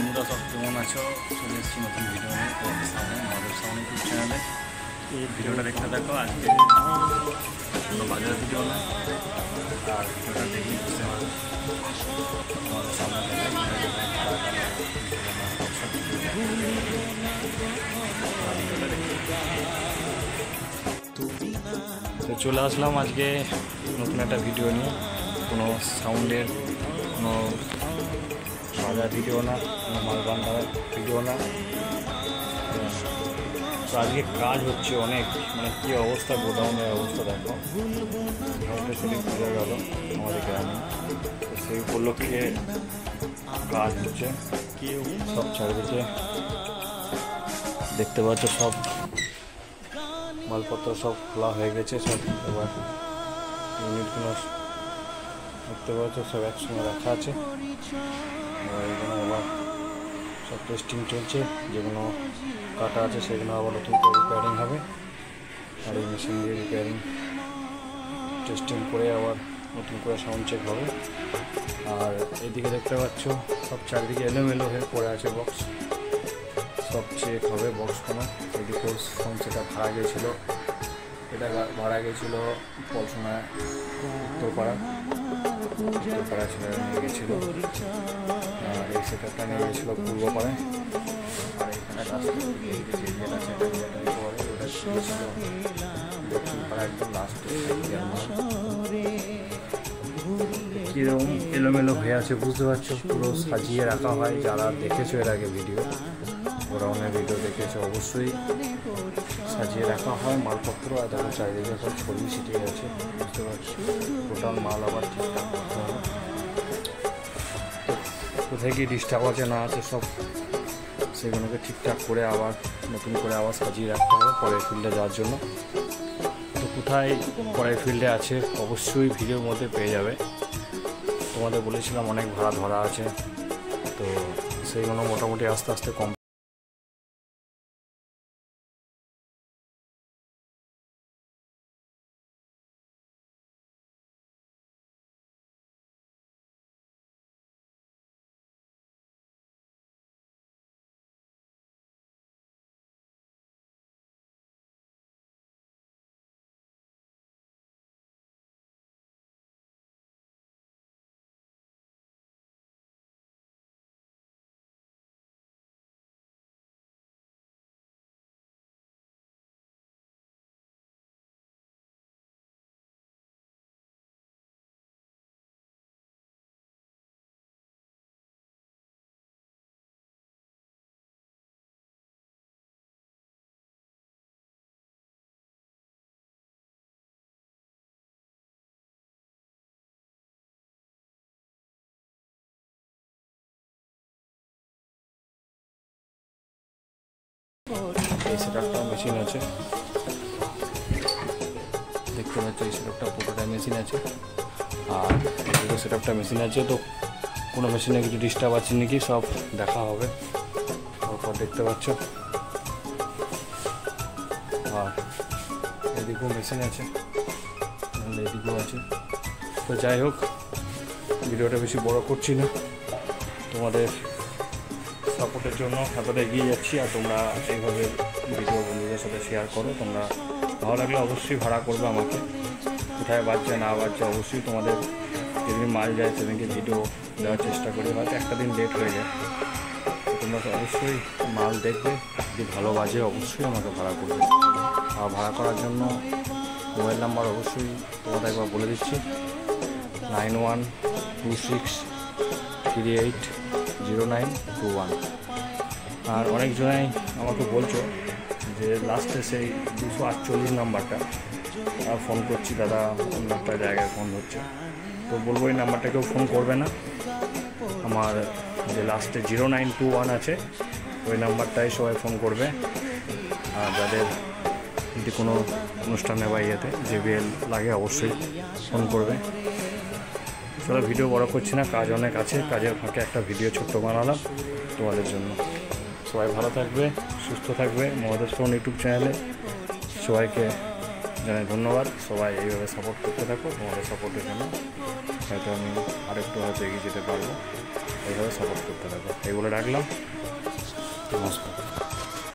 বন্ধুরা সব কেমন আছো? চলে এসেছি নতুন ভিডিও নিয়ে তোমাদের সামনে মাধব সাউন্ড ইউটিউব চ্যানেলে। এই ভিডিওটা দেখতে থাকো। আজকে কোনো বাজার ভিডিও না, আর ভিডিওটা দেখি বুঝতে পারো তোমাদের সামনে তো চলে আসলাম আজকে নতুন একটা ভিডিও নিয়ে। কোনো সাউন্ডের কোনো বাজার ভিডিও না, কোনো মালবান্ধার ভিডিও না। তো আজকে কাজ হচ্ছে অনেক, মানে কী অবস্থা, গোডাউনের অবস্থা দেখো। ঘরটা সেদিন খুলে গেল আমাদের গ্রামে, তো সেই উপলক্ষে কাজ হচ্ছে সব চারিদিকে দেখতে পাচ্ছ। সব মালপত্র সব খোলা হয়ে গেছে, সব এবার ইউনিটগুলো দেখতে পাচ্ছ সব একসঙ্গে রাখা আছে। এবার এগুলো আবার সব টেস্টিং চলছে, যেগুলো কাটা আছে সেগুলো আবার নতুন করে রিপেয়ারিং হবে। আর এই মেশিন দিয়ে রিপেয়ারিং টেস্টিং করে আবার নতুন করে সাউন্ড চেক হবে। আর এইদিকে দেখতে পাচ্ছ সব চারিদিকে এলোমেলো হয়ে পড়ে আছে বক্স, সব চেক হবে বক্সগুলো। এদিকেও সাউন্ড সেটা ভাড়া গিয়েছিলো, এটা ভাড়া গিয়েছিলো পলসোনায় উত্তরপাড়া ছেলে নিয়ে গেছিলো। আর এই সেটারটা নিয়ে গেছিলো পূর্বপাড়ায়। আর এখানে দক্ষিণপাড়া একদম লাস্টে কীরকম এলোমেলো হয়ে আছে বুঝতে পারছো। পুরো সাজিয়ে রাখা হয়, যারা দেখেছো এর আগে ভিডিও, গোডাউনের ভিডিও দেখেছো অবশ্যই সাজিয়ে রাখা হয় মালপত্র। আর দেখো চারিদিকে সব ছড়িয়ে ছিটিয়ে গেছে বুঝতে পারছি। টোটাল মাল আবার ঠিকঠাক করতে হবে। কোথায় কি ডিস্টার্ব আছে না আছে সব সেগুলোকে ঠিকঠাক করে আবার নতুন করে আবার সাজিয়ে রাখতে হবে পরের ফিল্ডে যাওয়ার জন্য। তো কোথায় পরের ফিল্ডে আছে অবশ্যই ভিডিওর মধ্যে পেয়ে যাবে। তোমাদের বলেছিলাম অনেক ভাড়া ধরা আছে, তো সেইগুলো মোটামুটি আস্তে আস্তে কম। এই সেটআপটা মেশিন আছে দেখতে পাচ্ছ, এই সেটআপটা পুরোটা মেশিন আছে। আর এই সেটআপটা মেশিন আছে, তো কোনো মেশিনে কিছু ডিস্টার্ব আছে নাকি সব দেখা হবে তারপর দেখতে পাচ্ছ। আর এদিকেও মেশিন আছে, এদিকেও আছে। তো যাই হোক, ভিডিওটা বেশি বড় করছি না, তোমাদের সাপোর্টের জন্য এতটা এগিয়ে যাচ্ছি। আর তোমরা এইভাবে ভিডিও বন্ধুদের সাথে শেয়ার করো। তোমরা ভালো লাগলে অবশ্যই ভাড়া করবে আমাকে, কোথায় বাজছে না বাজছে অবশ্যই তোমাদের যেদিন মাল যায় সেদিনকে ভিডিও দেওয়ার চেষ্টা করি। হয়তো একটা দিন লেট হয়ে যায়, তোমরা অবশ্যই মাল দেখবে, যদি ভালো বাজে অবশ্যই আমাকে ভাড়া করবে। আর ভাড়া করার জন্য মোবাইল নাম্বার অবশ্যই তোমাদের একবার বলে দিচ্ছি, 9126380921। আর অনেকজনাই আমাকে বলছো যে লাস্টে সেই 248 নাম্বারটা ফোন করছি দাদা, অন্য একটা জায়গায় ফোন হচ্ছে। তো বলবো এই নাম্বারটাকেও ফোন করবে না, আমার যে লাস্টে 0921 আছে ওই নাম্বারটাই সবাই ফোন করবে। আর যাদের যদি কোনো অনুষ্ঠানে বা ইয়েতে JBL লাগে অবশ্যই ফোন করবে। চলো ভিডিও বড় করছি না, কাজ অনেক আছে, কাজের ফাঁকে একটা ভিডিও ছোট্ট বানালাম তোমাদের জন্য। সবাই ভালো থাকবে, সুস্থ থাকবে। মহাদেব সাউন্ড ইউটিউব চ্যানেলে সবাইকে জানাই ধন্যবাদ। সবাই এইভাবে সাপোর্ট করতে থাকো, তোমাদের সাপোর্টের জন্য হয়তো আমি আরেকটু হয়তো এগিয়ে যেতে পারবো। এইভাবে সাপোর্ট করতে থাকো। এগুলো রাখলাম। নমস্কার।